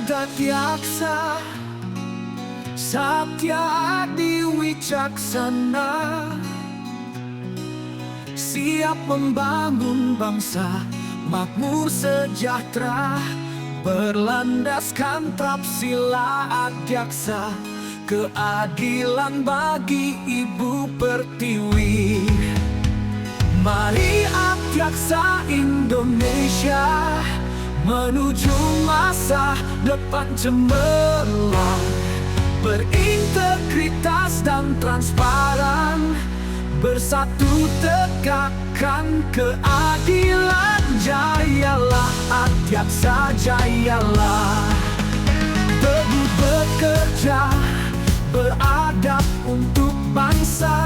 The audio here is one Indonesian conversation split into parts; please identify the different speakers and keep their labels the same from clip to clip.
Speaker 1: Adatyaksha, Satya Adi Wicaksana, siap membangun bangsa makmur sejahtera, berlandaskan Tapsila Adyaksa, keadilan bagi Ibu Pertiwi. Mari Adyaksa Indonesia menuju masa depan cemerlang, berintegritas dan transparan, bersatu tegakkan keadilan. Jayalah Adyaksa, jayalah. Teguh bekerja, beradab untuk bangsa,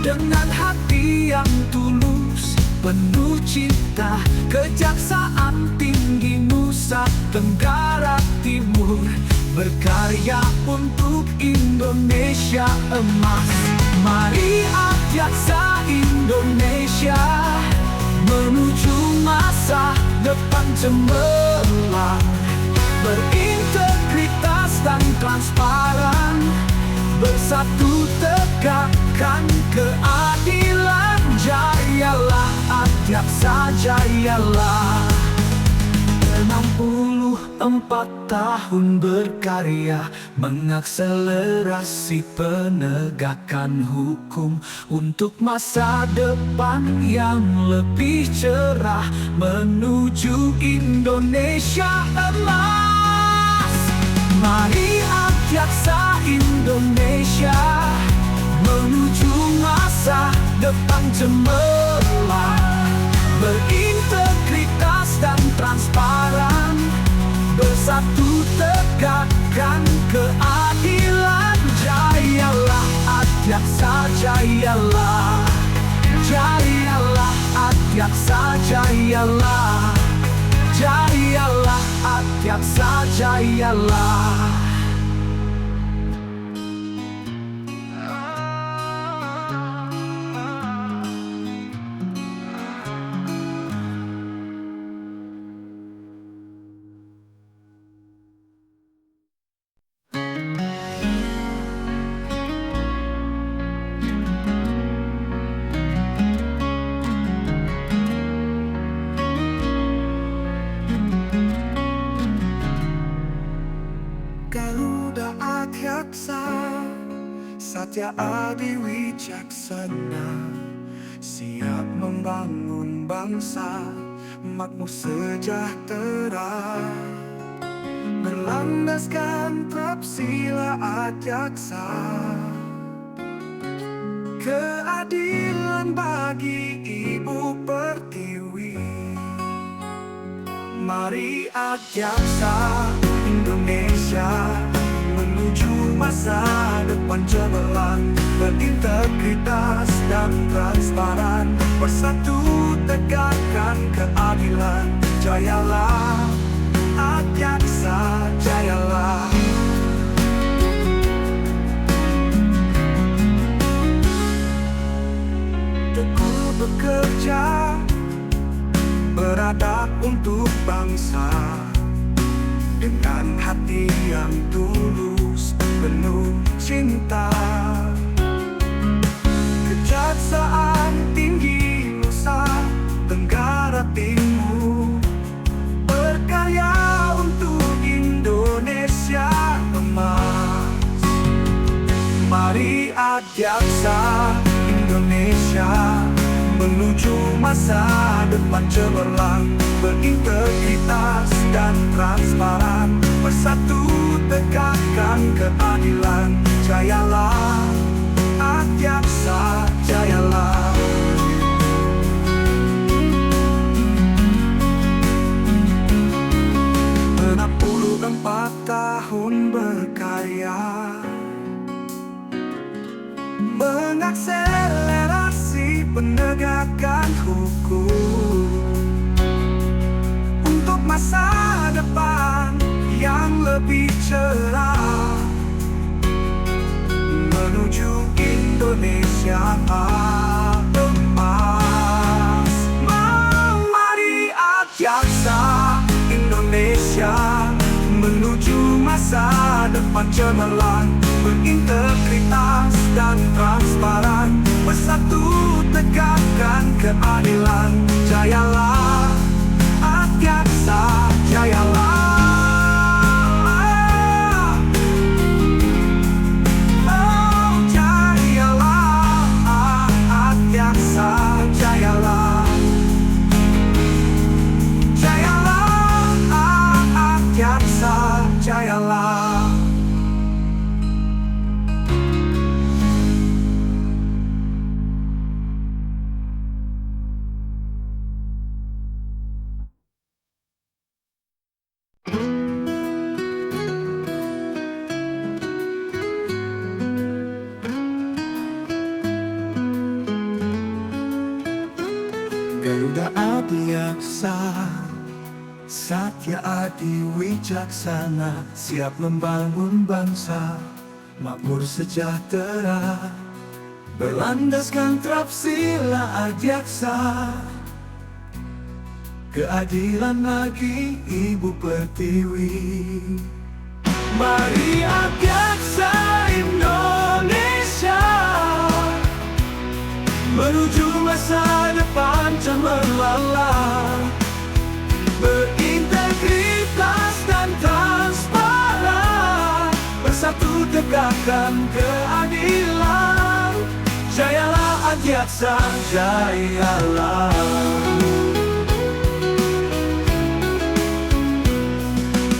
Speaker 1: dengan hati yang tulus, penuh cinta. Kejaksaan Tinggi Nusa Tenggara Timur, berkarya untuk Indonesia emas. Mari Adyaksa Indonesia menuju masa depan cemerlang, berintegritas dan transparan, bersatu tegakkan keadilan. Jayalah Adyaksa, jayalah. 64 tahun berkarya, mengakselerasi penegakan hukum untuk masa depan yang lebih cerah, menuju Indonesia emas. Mari Adyaksa Indonesia menuju masa depan cemerlang, berintegritas dan transparan, bersatu tegakkan keadilan. Jayalah Adyaksa, jayalah. Jayalah Adyaksa, jayalah. Jayalah Adyaksa, jayalah.
Speaker 2: Garuda Adyaksa, Satya Adi Wicaksana, siap membangun bangsa makmur sejahtera, berlandaskan Tapsila Adyaksa, keadilan bagi Ibu Pertiwi. Mari Adyaksa Indonesia menuju masa depan cemerlang, berintegritas dan transparan, bersatu tegakkan keadilan. Jayalah Adyaksa, jayalah. Teguh bekerja, beradab untuk bangsa, dengan hati yang tulus, penuh cinta. Kejaksaan Tinggi Nusa Tenggara Timur, berkarya untuk Indonesia emas. Mari Adyaksa Indonesia menuju masa depan cemerlang, berintegritas dan transparan, bersatu tegakkan keadilan. Jayalah Adyaksa, jayalah. Empat tahun berkarya, mengakselerasi penegakan hukum untuk masa depan yang lebih cerah, menuju Indonesia emas. Mari Adyaksa depan cemerlang, berintegritas dan transparan, bersatu tegakkan keadilan. Jayalah Adyaksa, jayalah. Oh, jayalah Adyaksa, jayalah. Jayalah Adyaksa, jayalah. Garuda Adyaksa, Satya Adi Wijaksana, siap membangun bangsa makmur sejahtera, berlandaskan Trapsila Adyaksa. Keadilan lagi Ibu Pertiwi. Mari Adyaksa Indonesia, menuju masa depan cemerlang, berintegritas dan transparan, bersatu tegakkan keadilan. Jayalah Adyaksa, jayalah.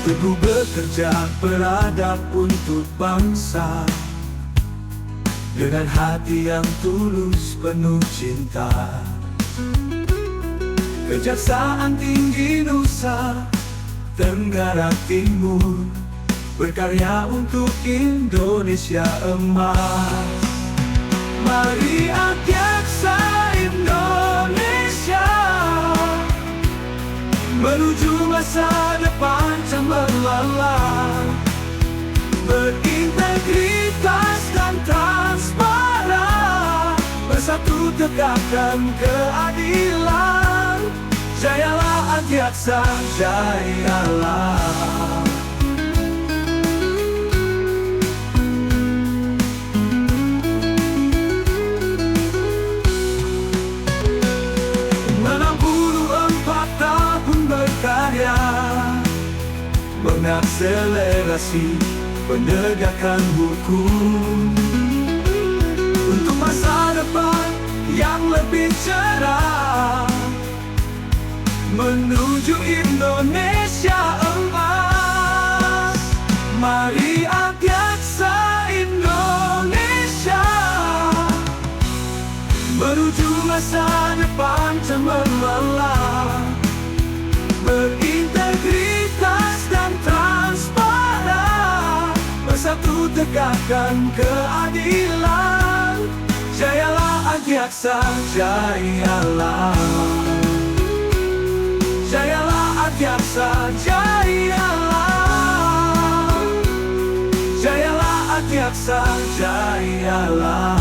Speaker 2: Teguh bekerja beradab untuk bangsa, dengan hati yang tulus penuh cinta. Kejaksaan Tinggi Nusa Tenggara Timur, berkarya untuk Indonesia emas. Mari Adyaksa Indonesia, menuju masa depan cemerlang, berintegritas dan transparan, bersatu tegakkan keadilan. Jayalah Adyaksa, jayalah. Berkarya mengakselerasi penegakan hukum untuk masa depan yang lebih cerah, menuju Indonesia emas. Mari Adyaksa Indonesia, menuju masa depan cemerlang, berintegritas dan transparan, bersatu tegakkan keadilan. Jayalah Adyaksa, jayalah. Jayalah Adyaksa, jayalah. Jayalah Adyaksa, jayalah.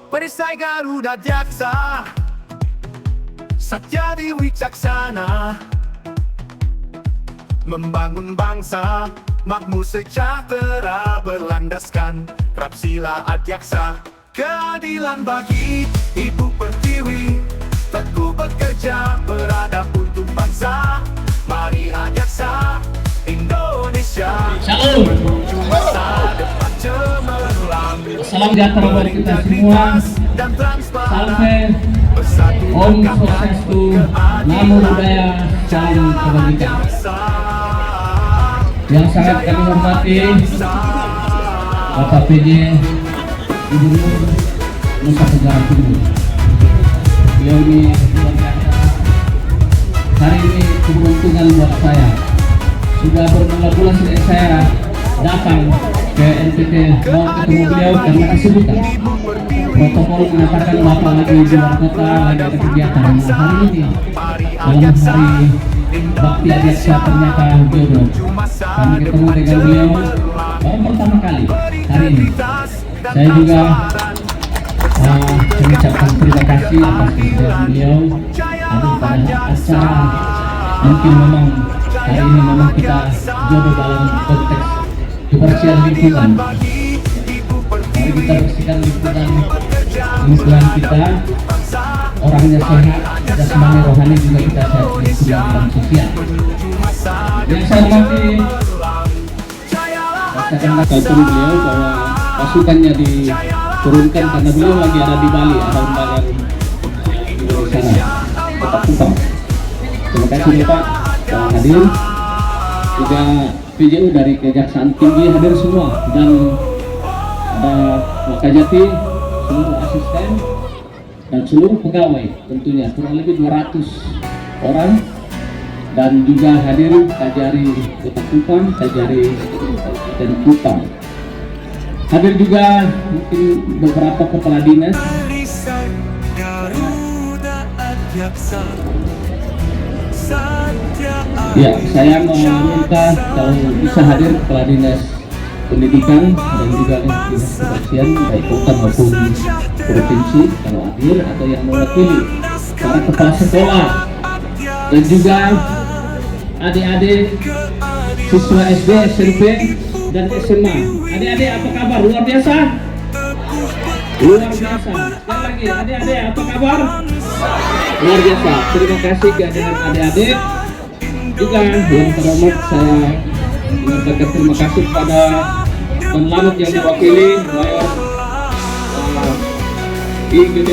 Speaker 2: Perisai Garuda Adyaksa, Satya Adi Wijaksana, membangun bangsa makmur sejahtera, berlandaskan Trapsila Adyaksa. Keadilan bagi Ibu Pertiwi, teguh bekerja beradab untuk bangsa. Mari Adyaksa Indonesia, menuju masa depan cemerlang,
Speaker 3: salam sejahtera buat kita semua. Salam Om Swastiastu, Namo Buddhaya, salam kebajikan. Yang sangat kami hormati Bapak PJ Gubernur Nusa Tenggara Timur. Beliau ini luar biasa. Hari ini keberuntungan buat saya. Sudah berbulan-bulan saya datang ke NTT mau ketemu beliau karena kesibukan. Protokol mengatakan Bapak lagi di luar kota, lagi ada kegiatan. Nah, hari ini dalam hari bakti adiaksa ternyata jodoh kami ketemu dengan beliau baru pertama kali hari ini. Saya juga mengucapkan terima kasih atas kehadiran beliau hadir pada acara. Mungkin memang hari ini memang kita jodoh dalam konteks kebersihan lingkungan. Mari kita bersihkan lingkungan kita, orangnya sehat, jasmani rohani juga kita sehat dalam sosial. Yang saya hormati, saya akan katakan beliau bahwa pasukannya diturunkan karena beliau lagi ada di Bali, ada undangan di sana. Tetap Kupang. Terima kasih Pak hadir. Juga PJU dari Kejaksaan Tinggi hadir semua, dan ada Wakajati, seluruh asisten dan seluruh pegawai, tentunya kurang lebih 200 orang, dan juga hadir Kajari Kota Kupang, Kajari dan Kupang. Hadir juga mungkin beberapa kepala dinas. Ya, saya meminta kalau bisa hadir kepala dinas pendidikan dan juga dinas kebersihan baik kota maupun provinsi kalau hadir, atau yang mewakili para kepala sekolah dan juga adik-adik siswa SD, SMP dan SMA. Adik-adik apa kabar? Luar biasa? Luar biasa. Sekali lagi, adik-adik apa kabar? Luar biasa. Terima kasih kehadiran adik-adik. Juga yang terhormat, saya menyampaikan terima kasih kepada penlamat yang diwakili Mayor IGD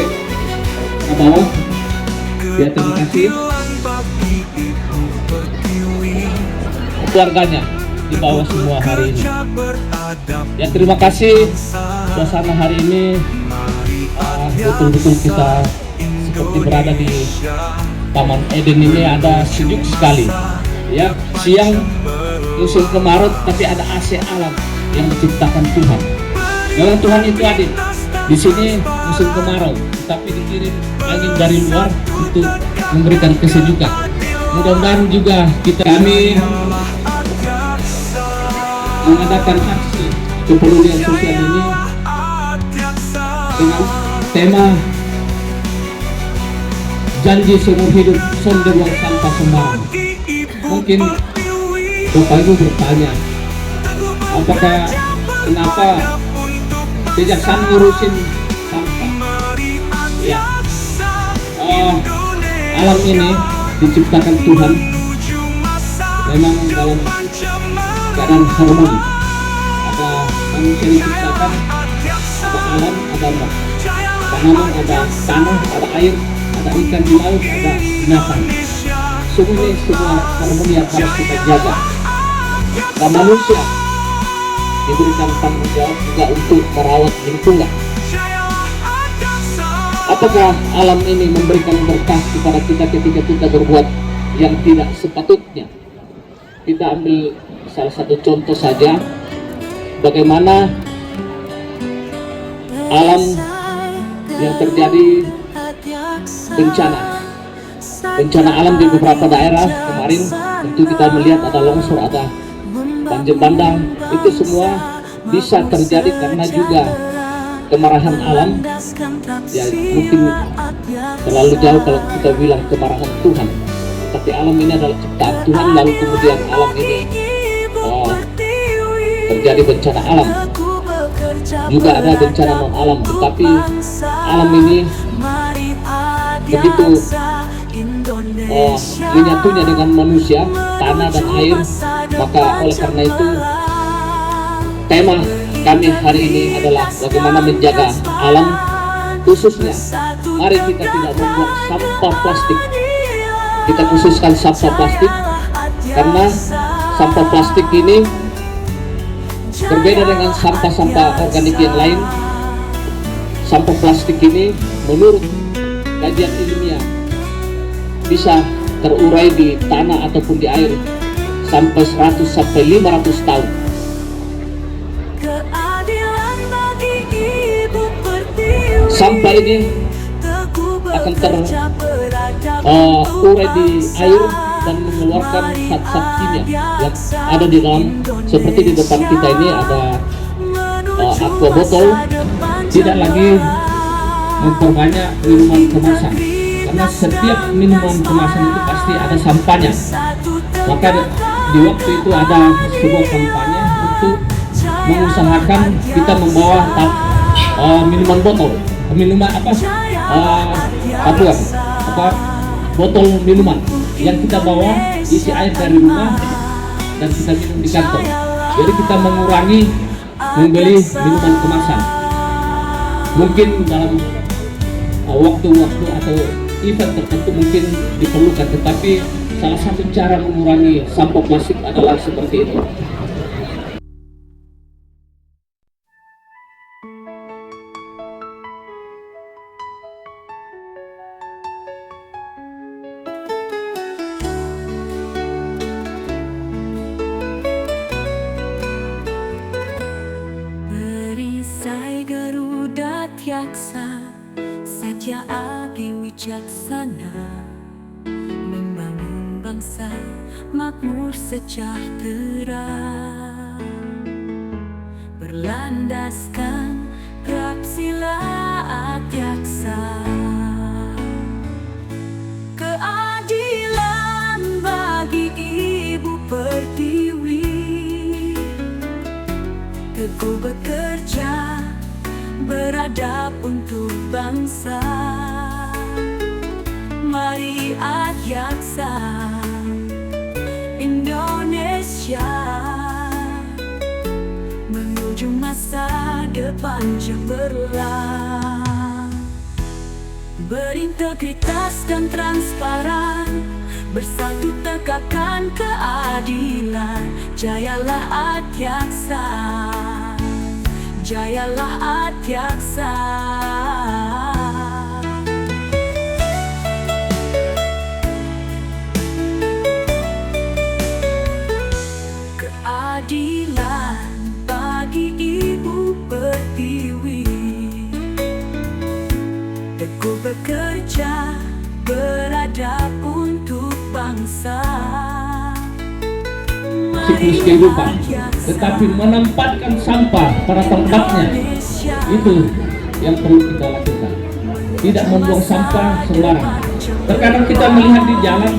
Speaker 3: Bawah. Ya, terima kasih keluarganya di bawah semua hari ini. Ya, terima kasih suasana hari ini betul-betul kita seperti berada di Taman Eden ini, ada sejuk sekali. Ya, siang musim kemarau tapi ada AC alam yang diciptakan Tuhan. Memang Tuhan itu adil. Di sini musim kemarau, tapi dikirim angin dari luar untuk memberikan kesejukan. Mudah-mudahan juga kami mengadakan aksi kepedulian sosial ini dengan tema janji seumur hidup sonde buang sampah sembarangan. Mungkin Bapak Ibu bertanya, apakah kenapa kejaksaan ngurusin sampah? Ya, alam ini diciptakan Tuhan memang dalam keadaan harmoni. Ada manusia diciptakan, ada alam, ada roh. Tanaman, ada tanah, ada air, ada ikan di laut, ada binatang. Semua harmoni yang harus kita jaga. Dan manusia diberikan tanggung jawab juga untuk merawat lingkungan. Apakah alam ini memberikan berkah kepada kita ketika kita berbuat yang tidak sepatutnya? Kita ambil salah satu contoh saja, bagaimana alam yang terjadi bencana alam di beberapa daerah kemarin. Tentu kita melihat ada longsor, ada banjir bandang. Itu semua bisa terjadi karena juga kemarahan alam. Ya, mungkin terlalu jauh kalau kita bilang kemarahan Tuhan, tapi alam ini adalah ciptaan Tuhan. Lalu kemudian alam ini terjadi bencana alam, juga ada bencana non alam. Tetapi alam ini begitu menyatunya dengan manusia, tanah dan air. Maka oleh karena itu tema kami hari ini adalah bagaimana menjaga alam, khususnya mari kita tidak membuang sampah plastik. Kita khususkan sampah plastik karena sampah plastik ini berbeda dengan sampah-sampah organik yang lain. Sampah plastik ini menurut kajian ilmiah bisa terurai di tanah ataupun di air sampai 100 sampai 500 tahun. sampah ini akan terurai di air dan mengeluarkan zat-zat kimia yang ada di dalam. Seperti di depan kita ini ada aqua botol, tidak lagi memperbanyak minuman kemasan, karena setiap minuman kemasan itu pasti ada sampahnya. Maka di waktu itu ada sebuah kampanye untuk mengusahakan kita membawa minuman botol, minuman botol minuman yang kita bawa isi air dari rumah dan kita minum di kantor. Jadi kita mengurangi membeli minuman kemasan. Mungkin dalam waktu-waktu atau event tertentu mungkin diperlukan, tetapi salah satu cara mengurangi sampah plastik adalah seperti itu.
Speaker 4: Perisai Garuda Tyaksa, Satya Adi Wijaksana, membangun bangsa makmur sejahtera, berlandaskan Prapsila Atyaksa. Keadilan bagi Ibu Pertiwi, teguh bekerja, beradab untuk bangsa. Mari Atyaksa Indonesia menuju masa depan cemerlang, berintegritas dan transparan, bersatu tegakkan keadilan. Jayalah Atyaksa, jayalah Atyaksa. Keadilan bagi Ibu Pertiwi, teguh bekerja, beradab untuk bangsa.
Speaker 3: Siklus kehidupan, tetapi menempatkan sampah pada tempatnya, itu yang perlu kita lakukan. Tidak membuang sampah sembarangan. Terkadang kita melihat di jalan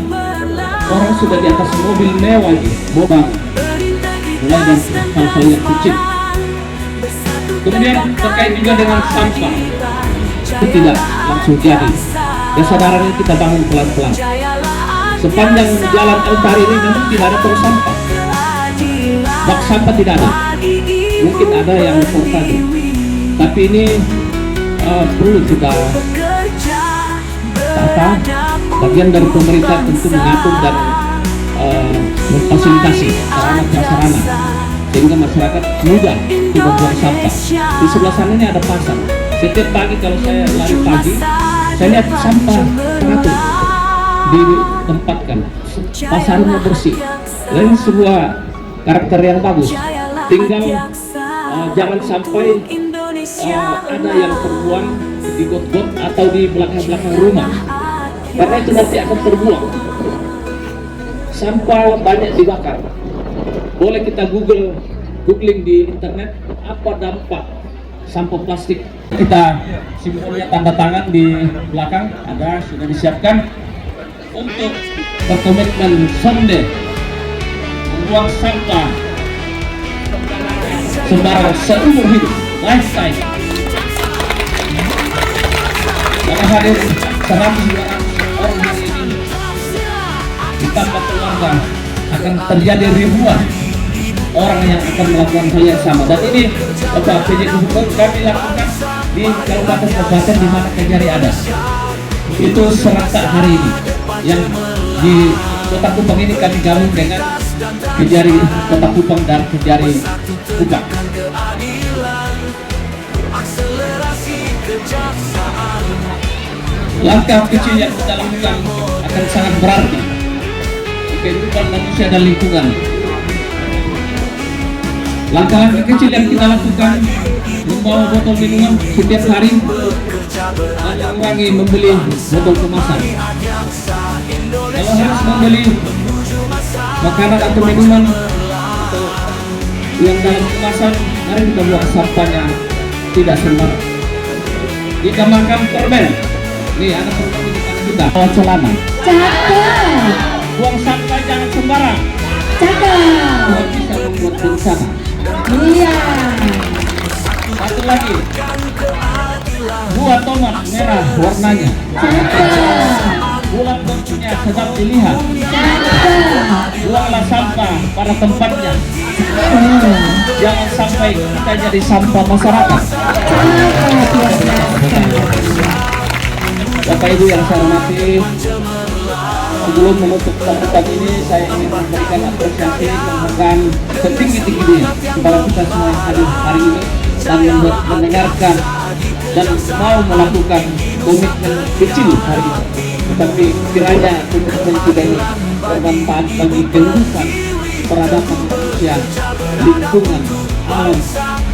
Speaker 3: orang sudah di atas mobil mewah, mulai dari hal-hal yang kecil. Kemudian terkait juga dengan sampah, itu tidak langsung jadi. Kesadaran ini kita bangun pelan-pelan. Sepanjang jalan Eltari ini memang tidak ada tong sampah. Bak sampah tidak ada. Mungkin ada yang portable, tapi ini perlu kita tata. Bagian dari pemerintah tentu mengatur dan memfasilitasi sarana-prasarana sehingga masyarakat mudah untuk membuang sampah. Di sebelah sana ini ada pasar. Setiap pagi kalau saya lari pagi, saya lihat sampah teratur ditempatkan. Pasarnya bersih. Dan sebuah karakter yang bagus. Tinggal jangan sampai ada yang terbuang di got-got atau di belakang-belakang rumah, karena itu nanti akan terbuang. Sampah banyak dibakar. Boleh kita googling di internet apa dampak sampah plastik. Kita simbolnya tanda tangan di belakang ada, sudah disiapkan untuk berkomitmen someday membuang sampah sembarang seumur hidup, lifetime. Karena hadir 100-200 orang hari ini, ditambah keluarga akan terjadi ribuan orang yang akan melakukan hal yang sama. Dan ini PJ Kupang kami lakukan di kabupaten-kabupaten di mana Kejari ada. Itu serentak hari ini. Yang di Kota Kupang ini kami gabung dengan Kejari Kota Kupang dan Kejari Kupang. Langkah kecil yang kita lakukan akan sangat berarti kehidupan manusia dan lingkungan. Langkah-langkah kecil yang kita lakukan, membawa botol minuman setiap hari mengurangi membeli botol kemasan. Kalau harus membeli makanan atau minuman atau yang dalam kemasan, mari kita buang sampahnya tidak sembarang. Kita makan permen. Nih ada permen di depan kita. Bawa celana.
Speaker 5: Cakep.
Speaker 3: Buang sampah jangan sembarang.
Speaker 5: Cakep.
Speaker 3: Buat bisa membuat bencana.
Speaker 5: Iya.
Speaker 3: Satu lagi. Buah tomat merah warnanya.
Speaker 5: Cakep.
Speaker 3: Bulat bentuknya sedap dilihat.
Speaker 5: Cakep.
Speaker 3: Buanglah sampah pada tempatnya. Jangan sampai kita jadi sampah masyarakat. Bapak Ibu yang saya hormati, sebelum menutup kesempatan ini saya ingin memberikan apresiasi penghargaan setinggi-tingginya kepada kita semua yang hadir hari ini dan yang mendengarkan dan mau melakukan komitmen kecil hari ini, tetapi kiranya komitmen kita ini bermanfaat bagi kehidupan peradaban manusia, lingkungan, alam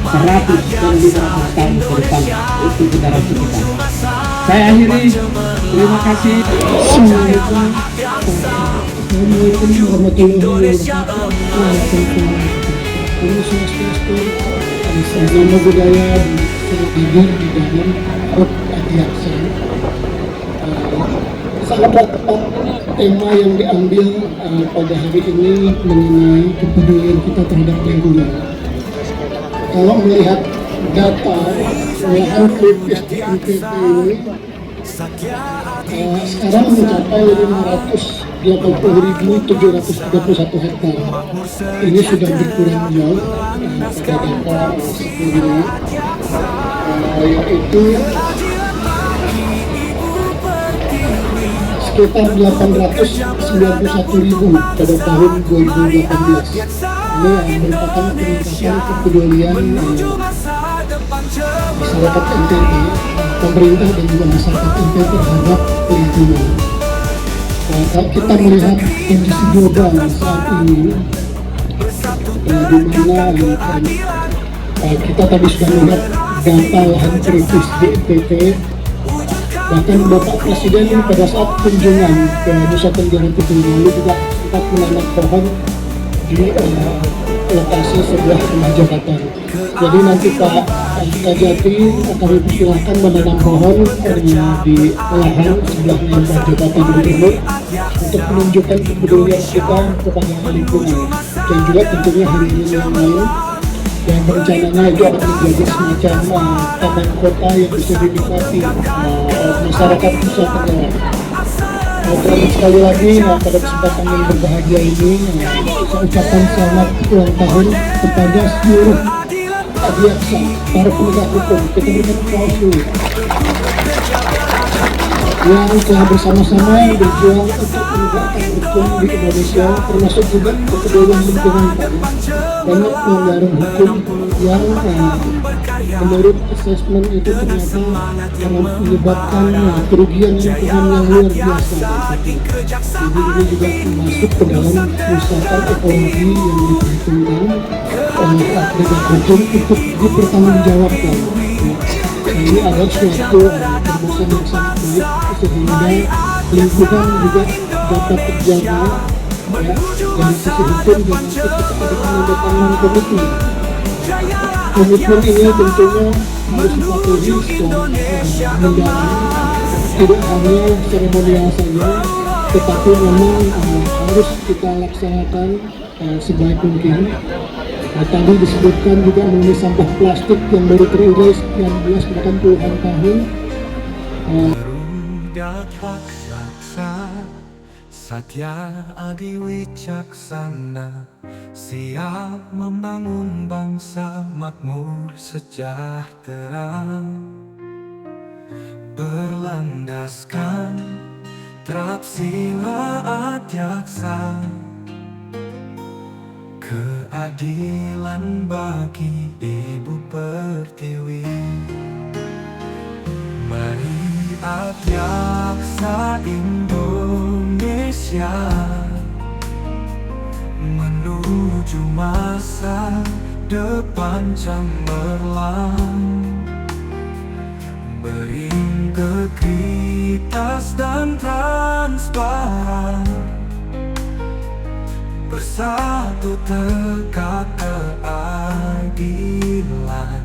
Speaker 3: 100 dan 500 tahun ke depan untuk generasi kita. Saya akhiri, terima kasih.
Speaker 5: Assalamualaikum warahmatullahi wabarakatuh. Nama budaya hadir di dalam Rut Adiaksa. Sangat tepat tema yang diambil pada hari ini mengenai kepedulian kita terhadap lingkungan. Kalau melihat data lahan kritis di NTT ini sekarang mencapai 580.731 hektar. Ini sudah berkurang jauh pada data sebelumnya, yaitu sekitar 891.000 pada tahun 2018. Ini yang merupakan peningkatan kepedulian masyarakat NTT, pemerintah dan juga masyarakat NTT terhadap lingkungan. Kalau kita melihat kondisi global saat ini, di mana kita tadi sudah melihat data lahan kritis di NTT. Bahkan Bapak Presiden pada saat kunjungan ke Nusa Tenggara Timur lalu juga sempat menanam pohon di lokasi sebuah rumah jabatan. Jadi nanti Pak Kajati akan dipersilahkan menanam pohon di lahan sebelahnya rumah jabatan Gubernur untuk menunjukkan kepedulian kita kepada lingkungan, dan juga tentunya hari ini yang lain yang rencananya itu akan menjadi semacam taman kota yang bisa dinikmati masyarakat Nusa Tenggara. Dan sekali lagi pada kesempatan yang berbahagia ini saya ucapkan selamat ulang tahun kepada seluruh Adiaksa, para penegak hukum. Kita berikan aplaus dulu yang telah bersama-sama berjuang untuk menegakkan hukum di Indonesia, termasuk juga kepedulian lingkungan. Banyak pelanggaran hukum yang menurut assessment itu ternyata menyebabkan kerugian lingkungan yang luar biasa. Jadi ini juga masuk ke dalam kerusakan ekologi yang diperhitungkan oleh penegak hukum untuk dipertanggungjawabkan. Ini adalah suatu terobosan yang sangat baik sehingga lingkungan juga dapat terjaga, ya, dari sisi hukum, dan nanti kita ada penandatangan komitmen. Komitmen ini tentunya harus dipatuhi secara mendalam, tidak hanya seremonial saja, tetapi memang harus kita laksanakan sebaik mungkin. Tadi disebutkan juga mengenai sampah plastik yang baru teriris sekian belas bahkan puluhan tahun.
Speaker 2: Garuda Raksasa, Satya Adi Wicaksana, siap membangun bangsa makmur sejahtera, berlandaskan Trapsila Adiaksa, keadilan bagi Ibu Pertiwi. Mari Adiaksa Indonesia menuju masa depan cemerlang, berintegritas dan transparan, bersatu tegak keadilan.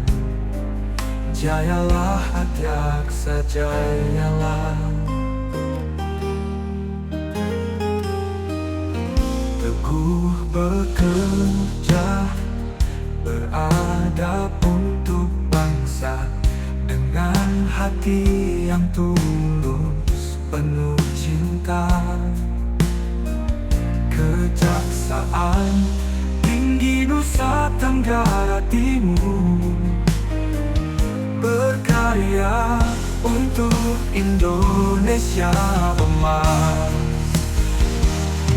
Speaker 2: Jayalah Adyaksa, jayalah. Teguh bekerja, beradab untuk bangsa, dengan hati yang tulus, penuh cinta. Kejaksaan Tinggi Nusa Tenggara Timur berkarya untuk Indonesia emas.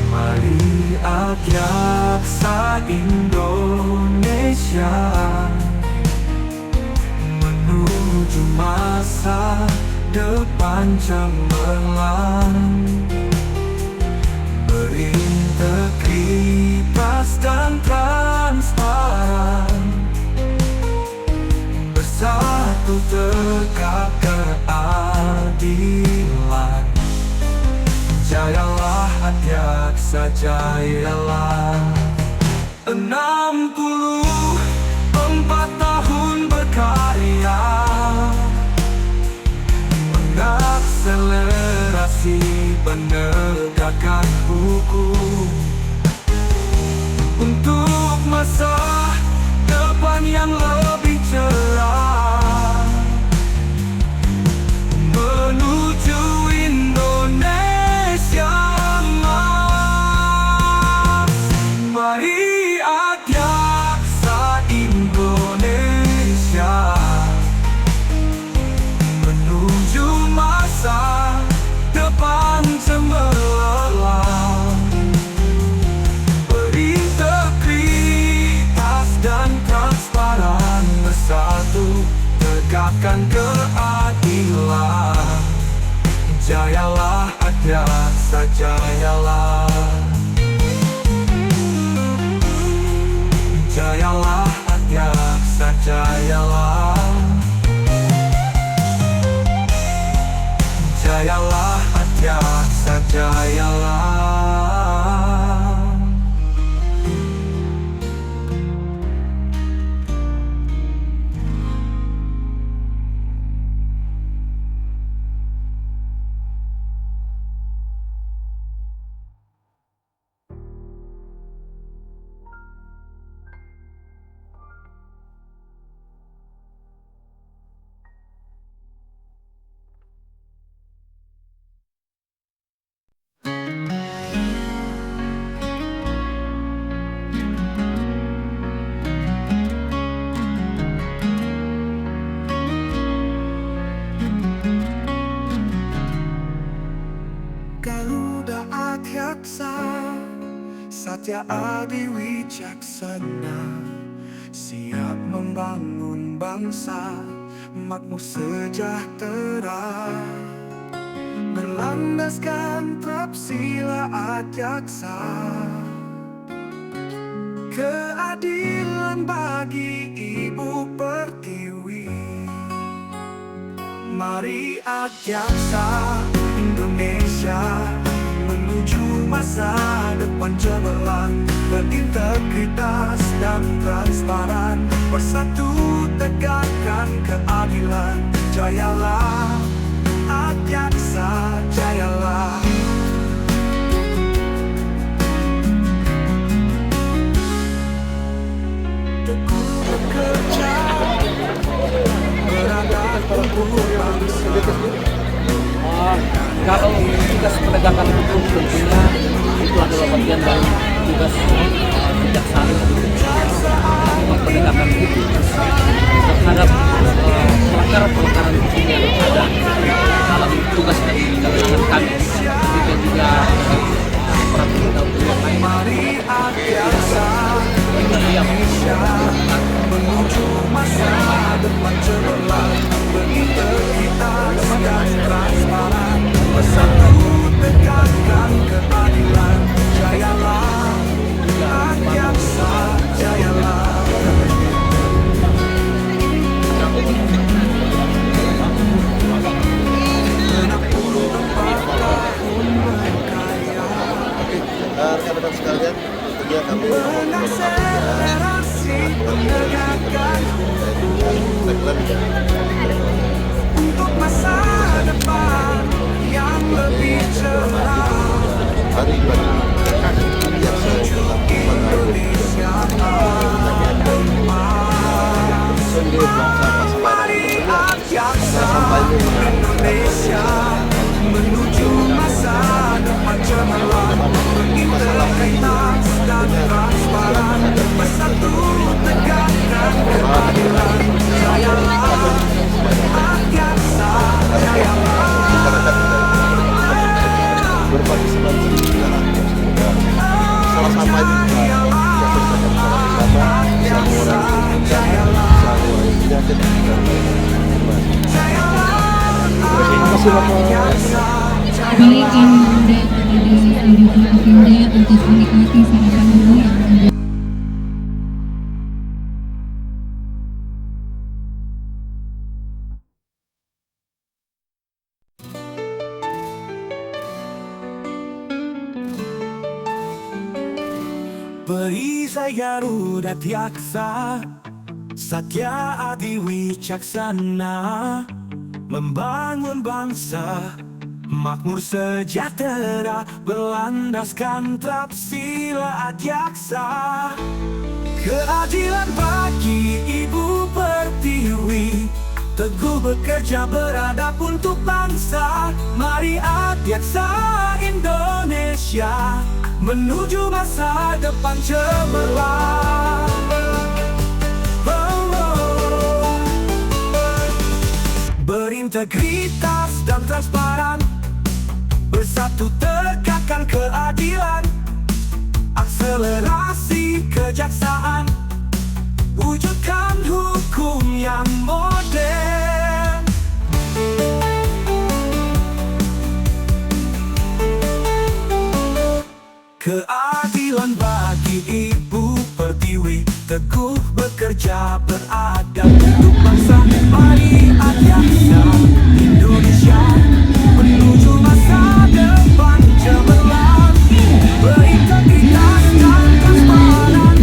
Speaker 2: Mari Adyaksa Indonesia menuju masa depan cemerlang, berintegritas dan transparan, bersatu tegak keadilan. Jayalah Adyaksa, jayalah. 64 tahun berkarya, mengakselerasi penegakan hukum untuk masa depan yang lebih cerah, menuju Indonesia emas. Mari Adyaksa Indonesia menuju masa depan cemerlang, berintegritas dan transparan, bersatu tegakkan keadilan. Jayalah Adyaksa, jayalah. Jayalah Adyaksa, jayalah. Jayalah Adyaksa, jayalah. Garuda Adyaksa, Satya Adi Wijaksana, siap membangun bangsa makmur sejahtera, berlandaskan Trapsila Adyaksa, keadilan bagi Ibu Pertiwi. Mari Adyaksa Indonesia menuju masa depan cemerlang, berintegritas dan transparan, bersatu tegakkan keadilan. Jayalah Adyaksa, jayalah. Teguh bekerja, beradab untuk bangsa.
Speaker 3: Kalau tugas penegakan hukum tentunya itu adalah bagian dari tugas kejaksaan untuk penegakan hukum terhadap pelanggaran hukum yang ada dalam tugas dari kejaksaan kami. Demikian juga peraturan yang lain.
Speaker 2: Mari Adyaksa Indonesia menuju masa depan cemerlang, berintegritas dan transparan, bersatu tegakkan keadilan. Jayalah Adyaksa, jayalah.
Speaker 5: kasih Bapak.
Speaker 6: Baik, kami mengundang kepada Ibu Kapolda untuk menikmati sarapan dulu yang ada.
Speaker 2: Perisai Garuda Tiaksa, Satya Adi Wicaksana, membangun bangsa makmur sejahtera, berlandaskan Tapsila Adiaksa. Keadilan bagi Ibu Pertiwi, teguh bekerja beradab untuk bangsa. Mari Adiaksa Indonesia menuju masa depan cemerlang. Berintegritas dan transparan, bersatu tegakkan keadilan, akselerasi kejaksaan, wujudkan hukum yang modern. Keadilan bagi Ibu Pertiwi, teguh bekerja beradab untuk bangsa. Mari Adiaksa Indonesia menuju masa depan cemerlang. Berintegritas dan transparan,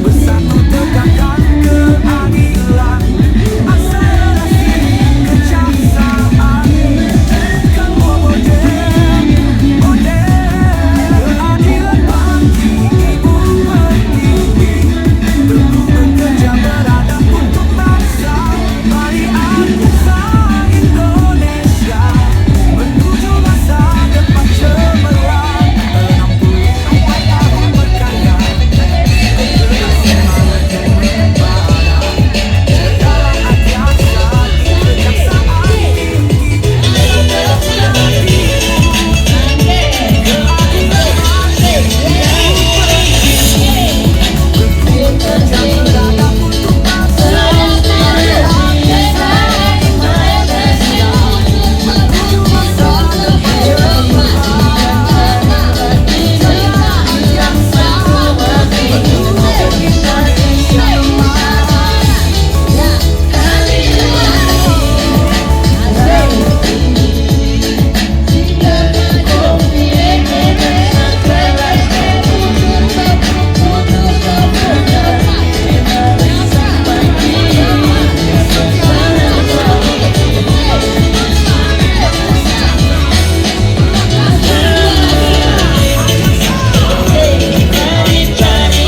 Speaker 2: bersatu tegakkan keadilan, akselerasi kejaksaan, kan modern. Keadilan bagi Ibu Pertiwi, teguh bekerja beradab untuk bangsa. Mari Adiaksa Indonesia menuju masa depan cemerlang. 64 tahun berkarya, semangat yang membara, dalam Adiaksa kejaksaan tinggi. Keadilan bagi bekerja beradab untuk bangsa. Mari Adiaksa Indonesia menuju masa depan cemerlang.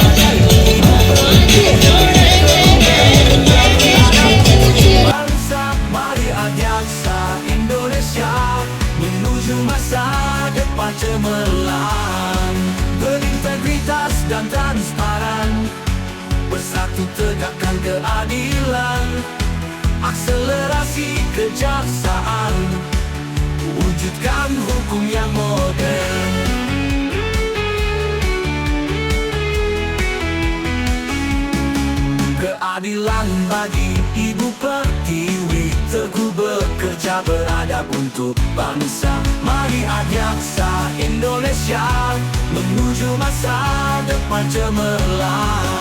Speaker 2: Adiaksa menuju Indonesia bangsa. Mari Adiaksa Indonesia menuju masa depan cemerlang. Berintegritas dan transparan, bersatu tegakkan keadilan, akselerasi kejaksaan, wujudkan hukum yang modern. Keadilan bagi Ibu Pertiwi, teguh bekerja beradab untuk bangsa. Mari Adiaksa Indonesia menuju masa depan cemerlang.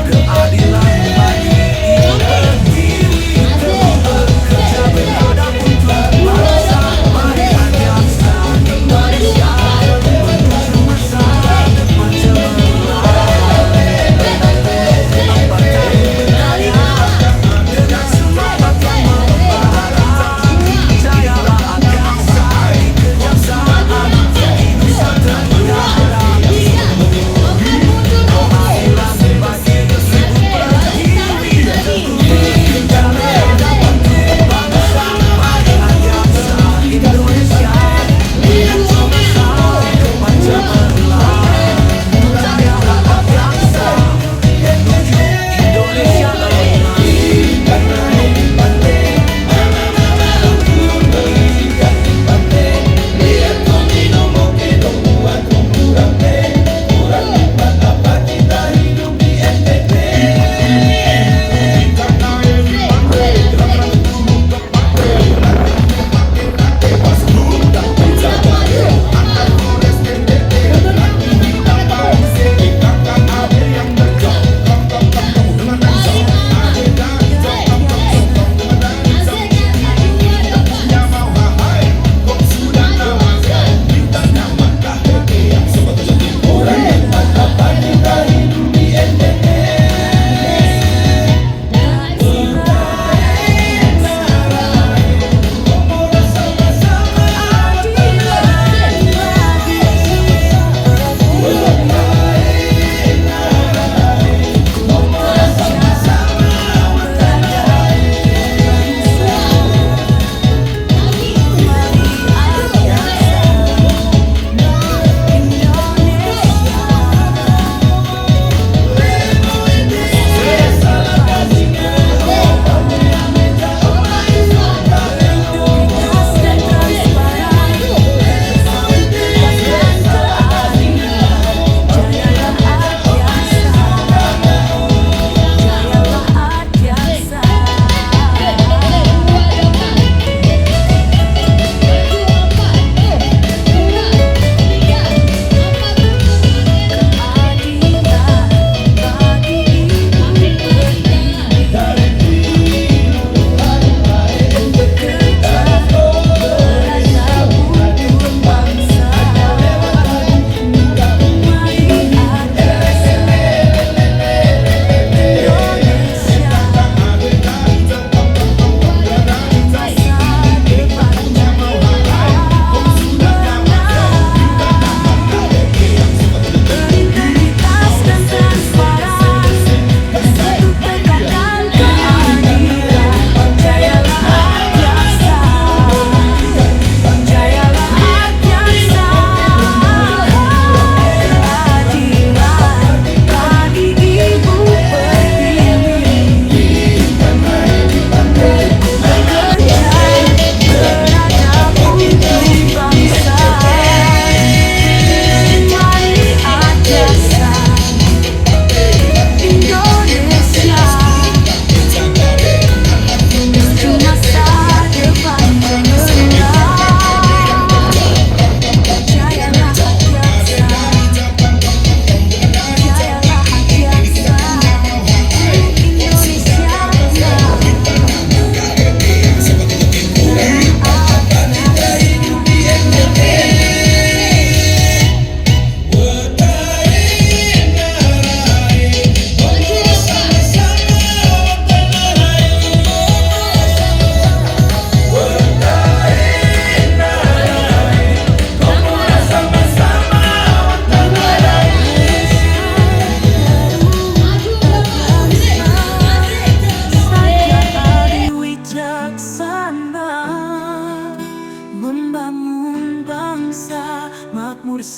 Speaker 2: Keadilan bagi Ibu Pertiwi,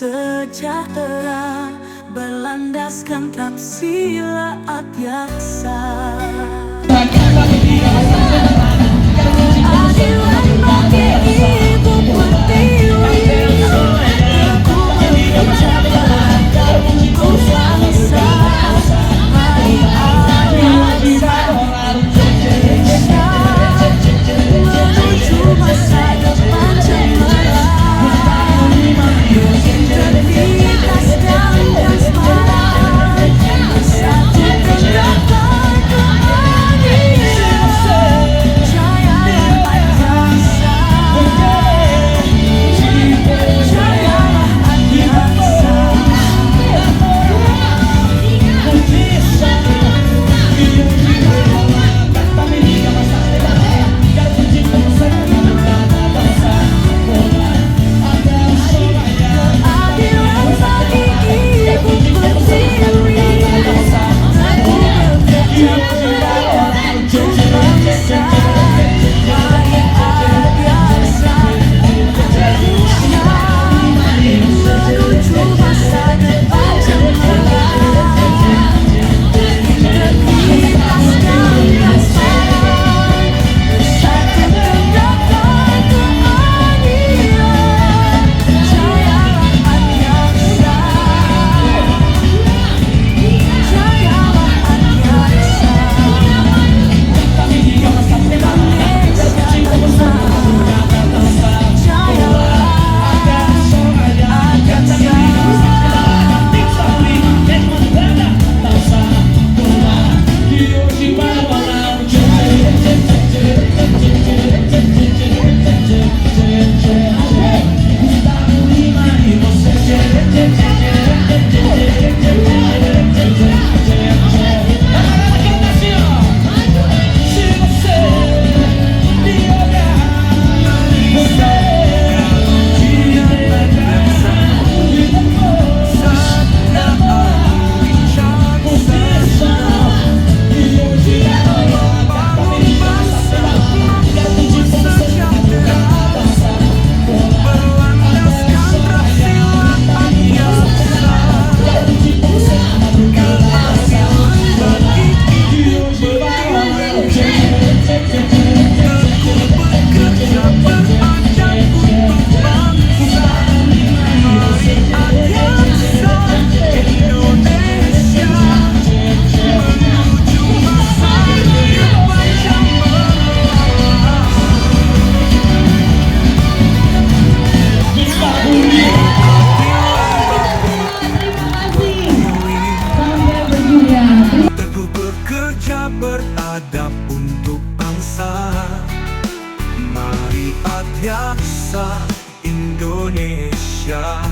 Speaker 4: sejahtera, berlandaskan Pancasila Adiaksa. Keadilan bagi ibu pertiwi, aku bekerja beradab untuk bangsa. Mari Adiaksa Indonesia menuju masa depan cemerlang. Integritas dan transparan, bersatu tegakkan keadilan. Jayalah Adiaksa, jayalah Adiaksa. Keadilan bagi ibu pertiwi, aku bekerja beradab untuk bangsa. Mari Adiaksa Indonesia menuju masa depan cemerlang. Integritas dan transparan, bersatu tegakkan keadilan. Jayalah Adiaksa, jayalah Adiaksa. Indonesia bersama, jayalah
Speaker 2: Teguh bekerja beradab untuk bangsa. Mari Adiaksa Indonesia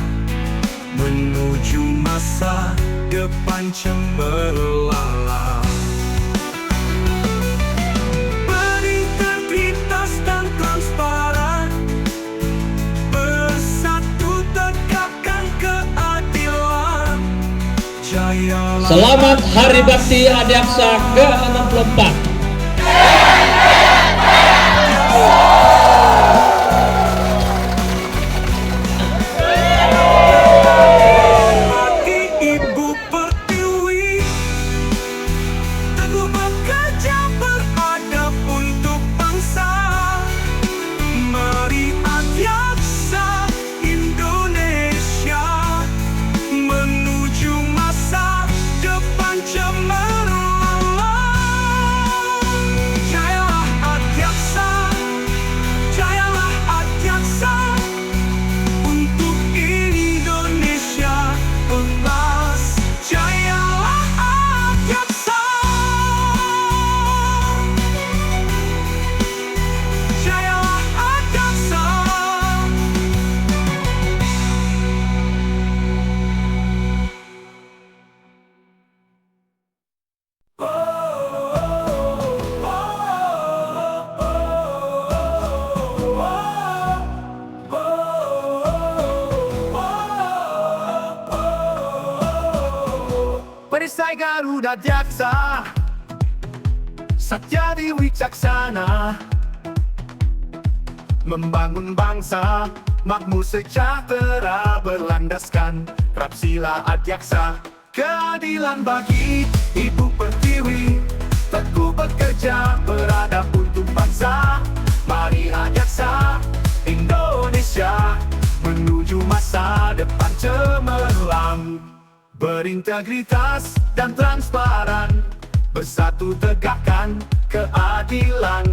Speaker 2: menuju masa depan cemerlang. Berintegritas dan transparan, bersatu tegakkan keadilan. Jayalah
Speaker 3: Selamat Hari Bakti Adiaksa ke-64.
Speaker 2: bagi ibu pertiwi, teguh bekerja beradab untuk bangsa. Mari Adiaksa Indonesia menuju masa depan cemerlang. Jayalah Adiaksa, jayalah Adiaksa untuk Indonesia emas. Jayalah Adiaksa, jayalah Adiaksa. Perisai Garuda Adiaksa, Satyadi wicaksana, membangun bangsa
Speaker 1: makmur sejahtera berlandaskan Prapsila Adiaksa. Keadilan bagi Ibu Pertiwi, teguh bekerja beradab untuk bangsa. Mari Adiaksa Indonesia menuju masa depan cemerlang, berintegritas dan transparan, bersatu tegakkan keadilan.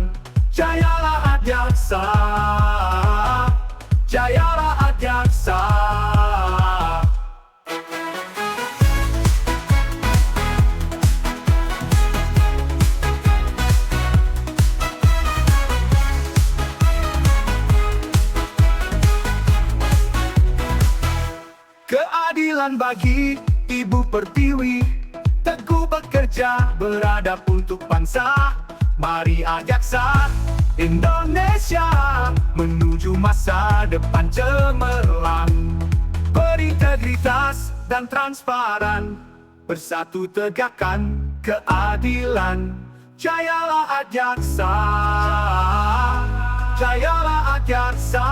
Speaker 1: Jayalah Adiaksa, jayalah Adiaksa. Keadilan bagi Ibu Pertiwi, teguh bekerja beradab untuk bangsa. Mari Adiaksa Indonesia menuju masa depan cemerlang, berintegritas dan transparan, bersatu tegakkan keadilan. Jayalah Adiaksa, jayalah Adiaksa.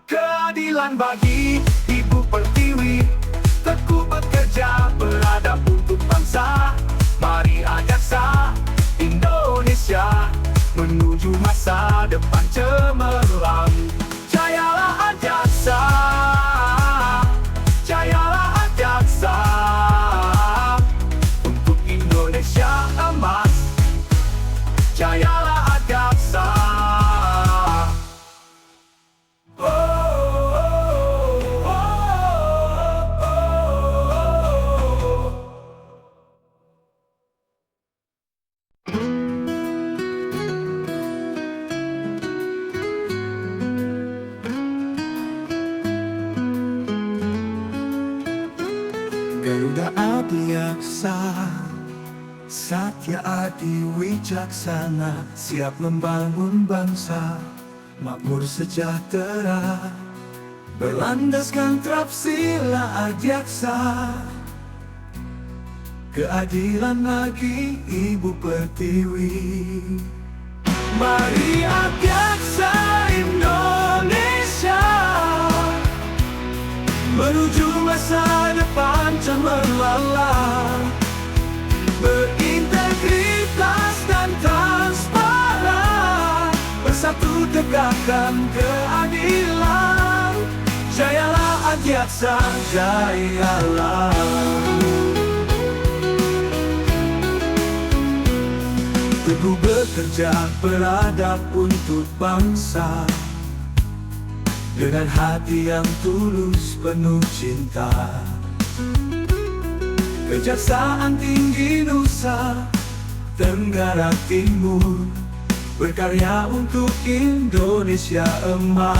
Speaker 1: Keadilan bagi Ibu Pertiwi, teguh bekerja beradab untuk bangsa. Mari Adiaksa Indonesia menuju masa depan cemerlang. Jayalah Adiaksa, jayalah Adiaksa, untuk Indonesia emas. Jayalah Adiaksa.
Speaker 2: Garuda Adiaksa, Satya Adi Wijaksana, siap membangun bangsa, makmur sejahtera, berlandaskan Prapsila Adiaksa. Keadilan bagi Ibu Pertiwi, mari Adiaksa Indonesia menuju masa depan cemerlang, berintegritas dan transparan, bersatu tegakkan keadilan. Jayalah Adiaksa, jayalah. Teguh bekerja beradab untuk bangsa, dengan hati yang tulus penuh cinta. Kejaksaan Tinggi Nusa Tenggara Timur berkarya untuk Indonesia emas.